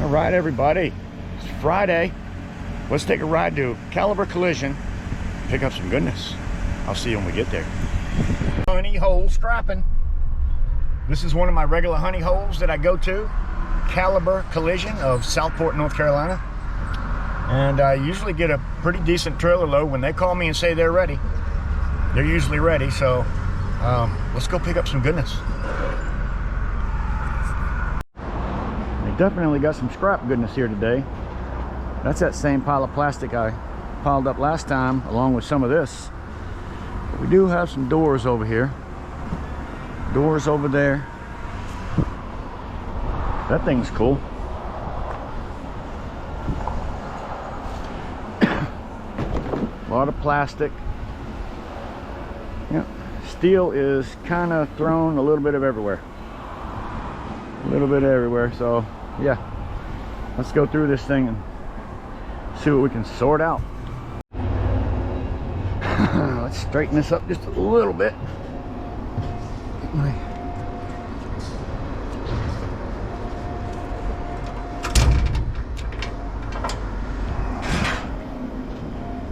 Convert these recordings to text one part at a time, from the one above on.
All right, everybody, it's Friday. Let's take a ride to Caliber Collision, pick up some goodness. I'll see you when we get there. Honey hole strapping. This is one of my regular honey holes that I go to, Caliber Collision of Southport, North Carolina. And I usually get a pretty decent trailer load. When they call me and say they're ready, they're usually ready. So let's go pick up some goodness. Definitely got some scrap goodness here today. That's that same pile of plastic I piled up last time, along with some of this. But we do have some doors over here. Doors over there. That thing's cool. A lot of plastic. Yeah, steel is kind of thrown a little bit of everywhere. A little bit everywhere, so yeah, let's go through this thing and see what we can sort out. Let's straighten this up just a little bit.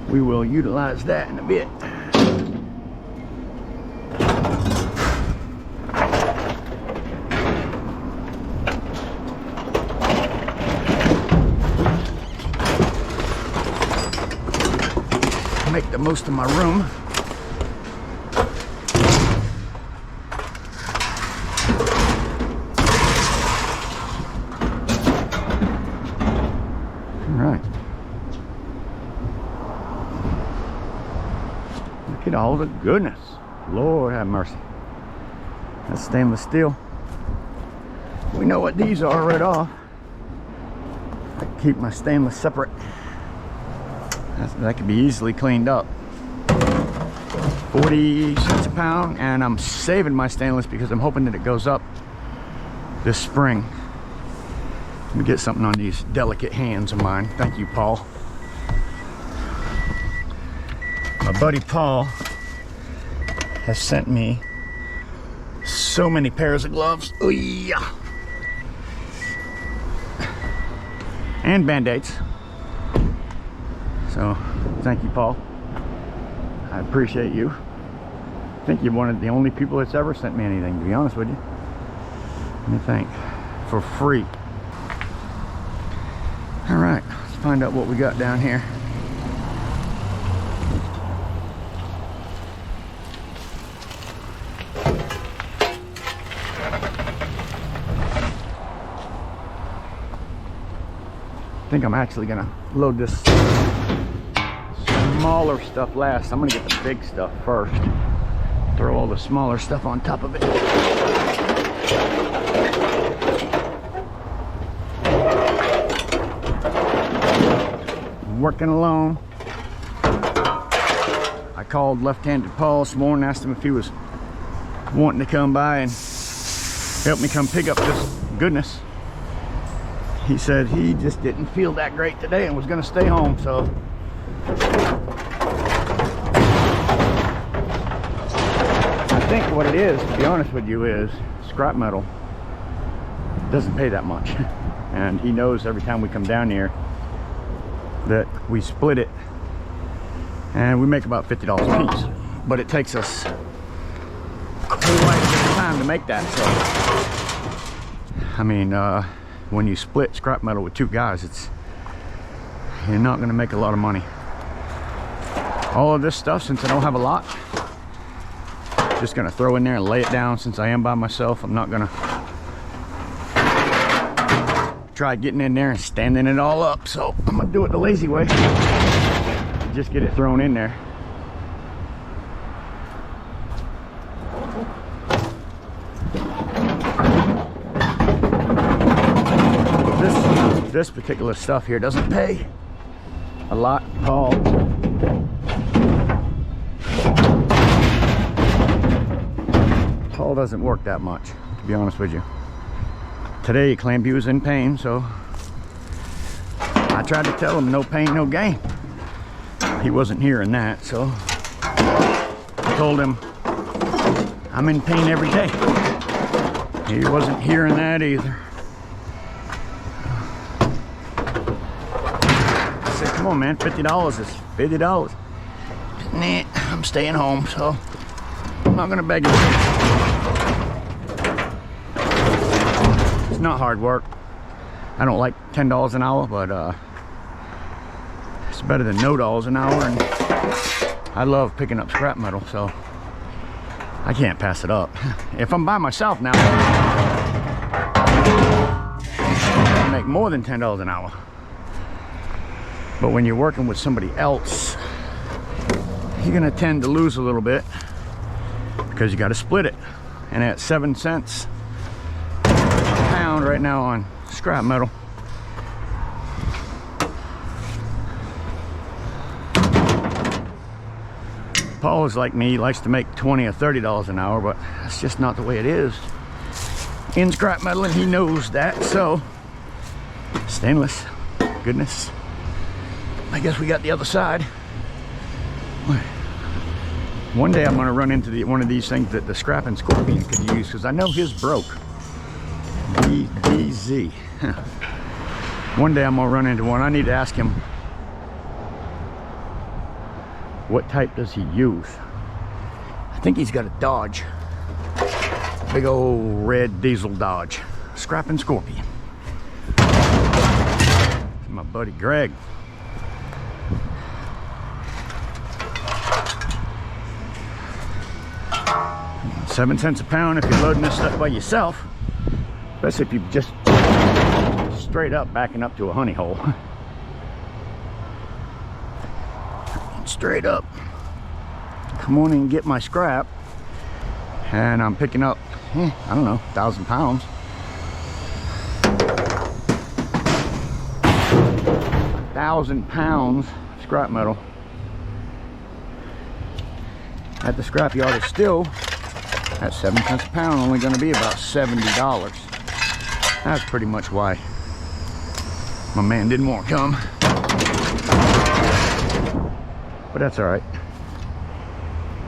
We will utilize that in a bit. Make the most of my room. All right. Look at all the goodness. Lord have mercy. That's stainless steel. We know what these are right off. I keep my stainless separate. That could be easily cleaned up. 40 cents a pound, and I'm saving my stainless because I'm hoping that it goes up this spring. Let me get something on these delicate hands of mine. Thank you, Paul. My buddy Paul has sent me so many pairs of gloves. Oh yeah. And band-aids. So, thank you, Paul. I appreciate you. I think you're one of the only people that's ever sent me anything, to be honest with you. Let me think. For free. All right, let's find out what we got down here. I think I'm actually gonna load this smaller stuff last. I'm gonna get the big stuff first. Throw all the smaller stuff on top of it. Working alone. I called left-handed Paul this morning, asked him if he was wanting to come by and help me come pick up this goodness. He said he just didn't feel that great today and was gonna stay home, so I think what it is, to be honest with you, is scrap metal doesn't pay that much. And he knows every time we come down here that we split it and we make about $50 a piece. But it takes us quite a bit of time to make that, so I mean, when you split scrap metal with two guys, you're not going to make a lot of money. All of this stuff, since I don't have a lot, just going to throw in there and lay it down. Since I am by myself, I'm not going to try getting in there and standing it all up. So I'm going to do it the lazy way. Just get it thrown in there. This particular stuff here doesn't pay a lot. Paul doesn't work that much, to be honest with you. Today he claimed he was in pain, so I tried to tell him no pain, no gain. He wasn't hearing that, so I told him I'm in pain every day. He wasn't hearing that either. said, come on, man, $50 is $50. Nah, I'm staying home, so I'm not gonna beg you. It's not hard work. I don't like $10 an hour, but it's better than no dollars an hour, and I love picking up scrap metal, so I can't pass it up. If I'm by myself now, I make more than $10 an hour. But when you're working with somebody else, you're gonna tend to lose a little bit because you got to split it. And at 7 cents a pound right now on scrap metal, Paul is like me, he likes to make $20 or $30 an hour, but that's just not the way it is in scrap metal, and he knows that. So stainless, goodness. I guess we got the other side. One day I'm going to run into one of these things that the scrapping Scorpion could use, because I know his broke. DZ. One day I'm going to run into one. I need to ask him, what type does he use? I think he's got a Dodge. Big old red diesel Dodge. Scrapping Scorpion. My buddy Greg. $7 a pound if you're loading this stuff by yourself, especially if you just straight up backing up to a honey hole. Straight up, come on and get my scrap, and I'm picking up, I don't know, 1,000 pounds. 1,000 pounds of scrap metal at the scrap yard is still, at 7 cents a pound, only going to be about $70. That's pretty much why my man didn't want to come. But that's all right.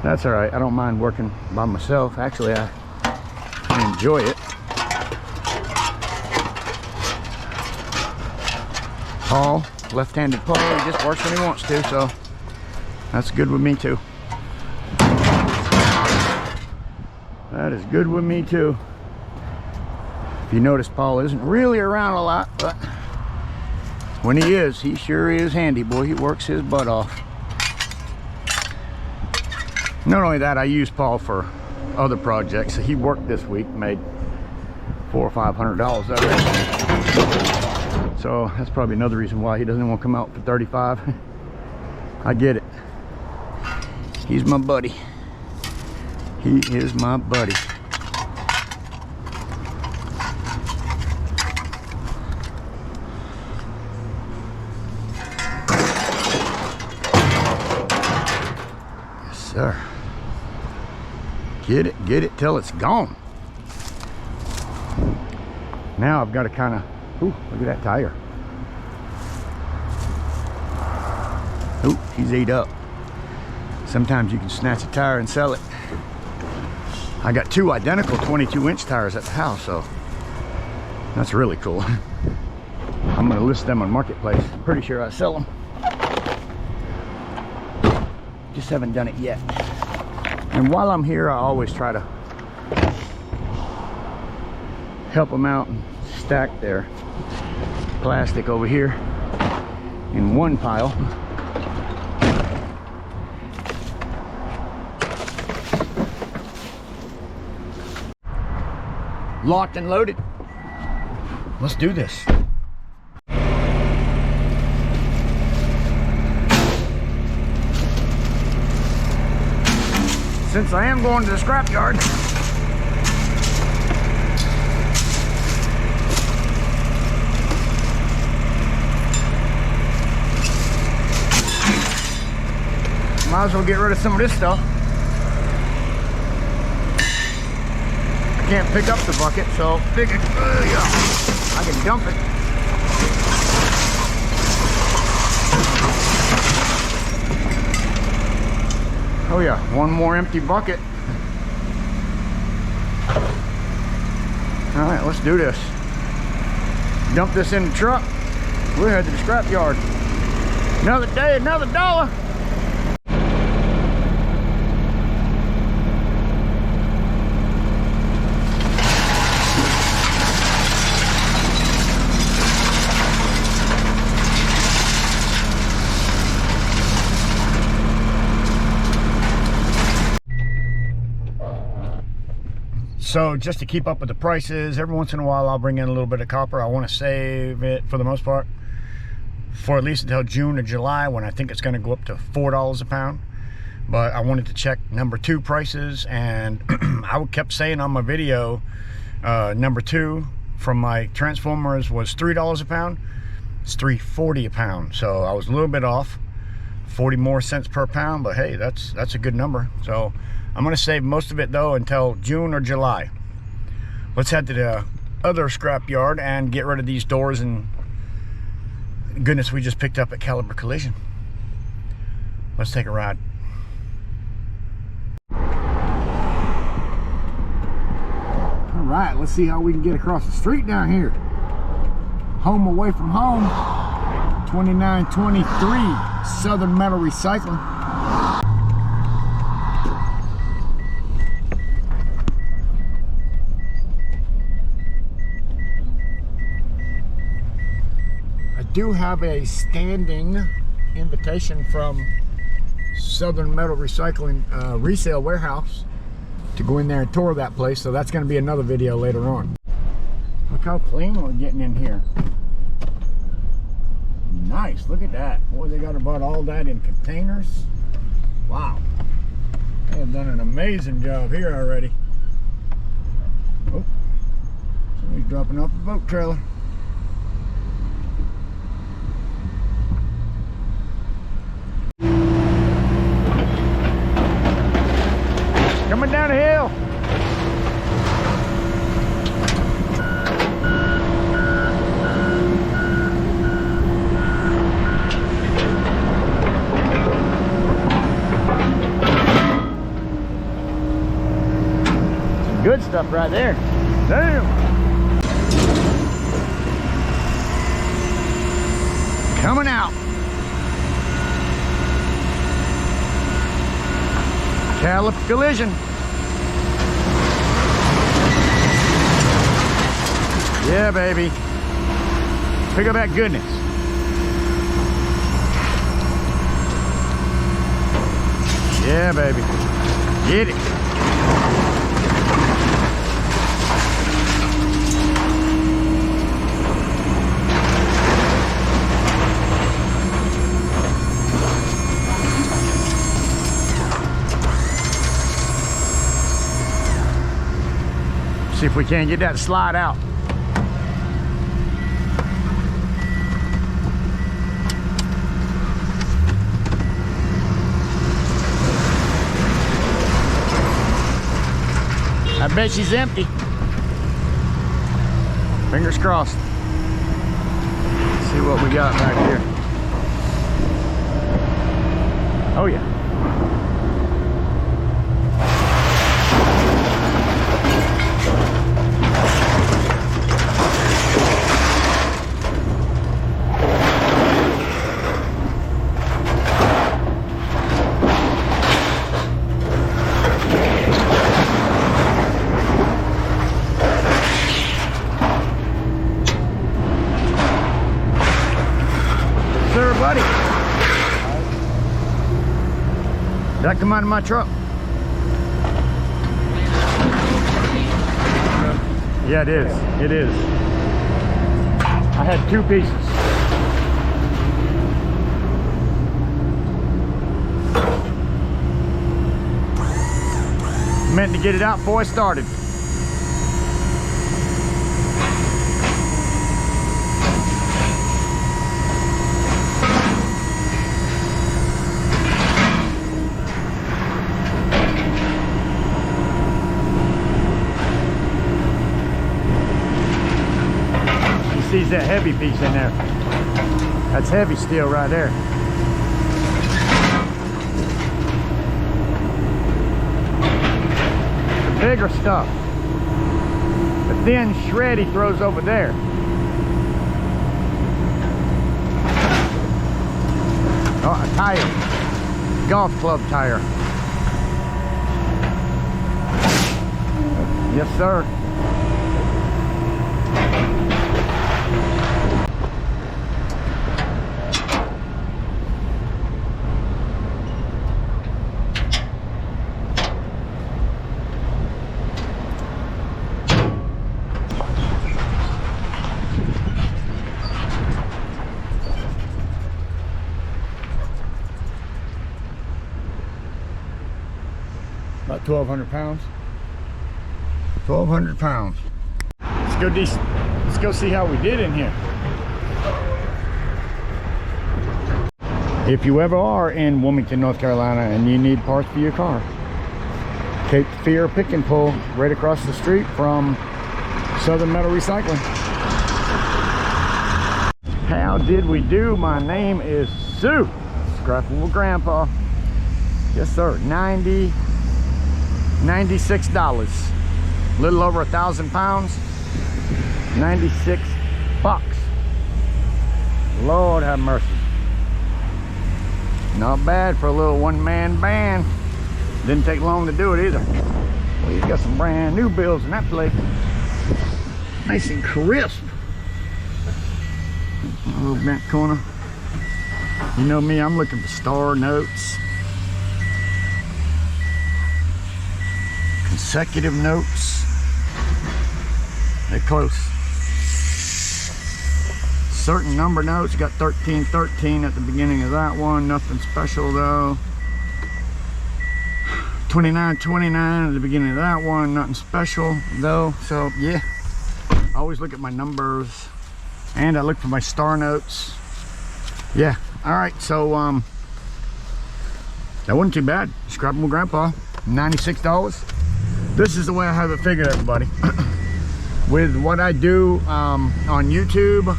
That's all right. I don't mind working by myself. Actually, I enjoy it. Paul, left-handed Paul, he just works when he wants to, so that's good with me too. That is good with me too. If you notice, Paul isn't really around a lot, but when he is, he sure is handy, boy. He works his butt off. Not only that, I use Paul for other projects. He worked this week, made $400 or $500 out of it. So that's probably another reason why he doesn't want to come out for 35. I get it. He's my buddy. He is my buddy. Yes, sir. Get it till it's gone. Now I've got to kind of, ooh, look at that tire. Ooh, he's ate up. Sometimes you can snatch a tire and sell it. I got 2 identical 22-inch tires at the house, so that's really cool. I'm gonna list them on Marketplace. I'm pretty sure I sell them. Just haven't done it yet. And while I'm here, I always try to help them out and stack their plastic over here in one pile. Locked and loaded. Let's do this. Since I am going to the scrap yard, might as well get rid of some of this stuff. Can't pick up the bucket, so figured I can dump it. Oh yeah, one more empty bucket. All right, let's do this. Dump this in the truck. We'll head to the scrap yard. Another day, another dollar. So just to keep up with the prices, every once in a while I'll bring in a little bit of copper. I want to save it for the most part for at least until June or July, when I think it's going to go up to $4 a pound. But I wanted to check number 2 prices, and I kept saying on my video, number 2 from my transformers was $3 a pound. It's $3.40 a pound, so I was a little bit off, 40 more cents per pound, but hey, that's a good number. So I'm going to save most of it though until June or July. Let's head to the other scrap yard and get rid of these doors and goodness we just picked up at Caliber Collision. Let's take a ride. All right, let's see how we can get across the street down here. Home away from home, 2923 Southern Metal Recycling. Do have a standing invitation from Southern Metal Recycling resale warehouse to go in there and tour that place, so that's going to be another video later on. Look how clean we're getting in here. Nice, look at that. Boy, they got about all that in containers. Wow, they have done an amazing job here already. Oh, somebody's dropping off a boat trailer. Coming down the hill. Some good stuff right there. Damn. Coming out. Caliber Collision. Yeah, baby. Pick up that goodness. Yeah, baby. Get it. See if we can get that to slide out. I bet she's empty. Fingers crossed. Let's see what we got back here. Oh yeah. Buddy, that come out of my truck? Yeah, it is. It is. I had 2 pieces. Meant to get it out before I started. Sees that heavy piece in there. That's heavy steel right there. The bigger stuff. The thin shred he throws over there. tire. Golf club tire. Yes, sir. About 1,200 pounds. 1,200 pounds. Let's go see how we did in here. If you ever are in Wilmington, North Carolina, and you need parts for your car, Cape Fear Pick and Pull, right across the street from Southern Metal Recycling. How did we do? My name is Sue. Scrapping with Grandpa. Yes, sir. $96. A little over 1,000 pounds. 96 bucks. Lord have mercy. Not bad for a little one-man band. Didn't take long to do it either. Well, you got some brand new bills in that place. Nice and crisp. A little bent corner. You know me, I'm looking for star notes. Consecutive notes. They're close. Certain number notes. Got 1313 at the beginning of that one. Nothing special though. 2929 at the beginning of that one. Nothing special though. So yeah, I always look at my numbers and I look for my star notes. Yeah. All right. So that wasn't too bad. Scrapping with Grandpa. $96. This is the way I have it figured, everybody. With what I do on YouTube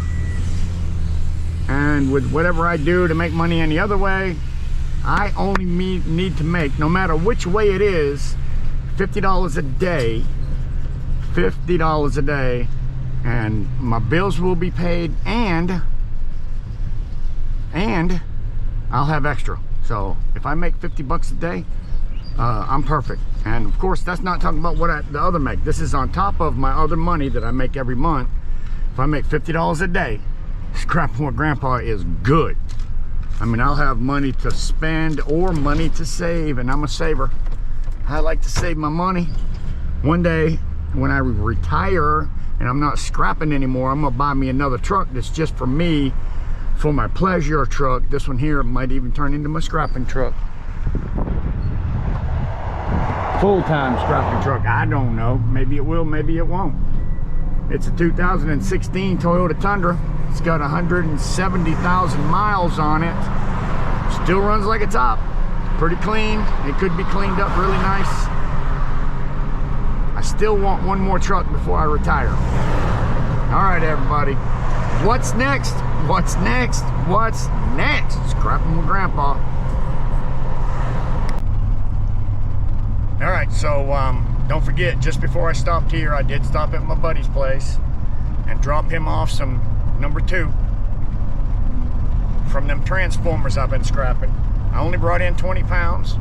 and with whatever I do to make money any other way, I only need to make, no matter which way it is, $50 a day. $50 a day, and my bills will be paid, and I'll have extra. So if I make 50 bucks a day, I'm perfect. And of course, that's not talking about what the other make. This is on top of my other money that I make every month. If I make $50 a day, Scrapping with Grandpa is good. I mean, I'll have money to spend or money to save, and I'm a saver. I like to save my money. One day, when I retire and I'm not scrapping anymore, I'm gonna buy me another truck that's just for me, for my pleasure truck. This one here might even turn into my scrapping truck. Full-time scrapping truck, I don't know. Maybe it will, maybe it won't. It's a 2016 Toyota Tundra. It's got 170,000 miles on it. Still runs like a top. Pretty clean. It could be cleaned up really nice. I still want one more truck before I retire. All right, everybody. What's next? What's next? What's next? Scrapping with Grandpa. All right, so don't forget, just before I stopped here, I did stop at my buddy's place and drop him off some number 2 from them transformers I've been scrapping. I only brought in 20 pounds.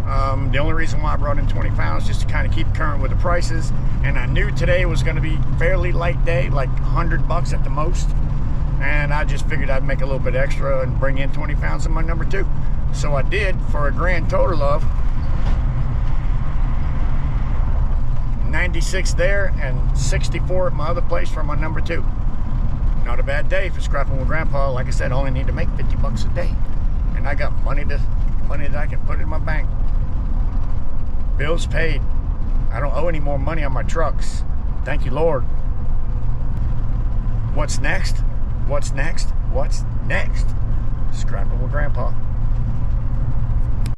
The only reason why I brought in 20 pounds just to kind of keep current with the prices, and I knew today was going to be fairly light day, like 100 bucks at the most, and I just figured I'd make a little bit extra and bring in 20 pounds of my number 2. So I did, for a grand total of 96 there and 64 at my other place for my number 2. Not a bad day for scrapping with Grandpa. Like I said, I only need to make 50 bucks a day, and I got money that I can put in my bank. Bills paid. I don't owe any more money on my trucks. Thank you, Lord. What's next? What's next? What's next? Scrapping with Grandpa.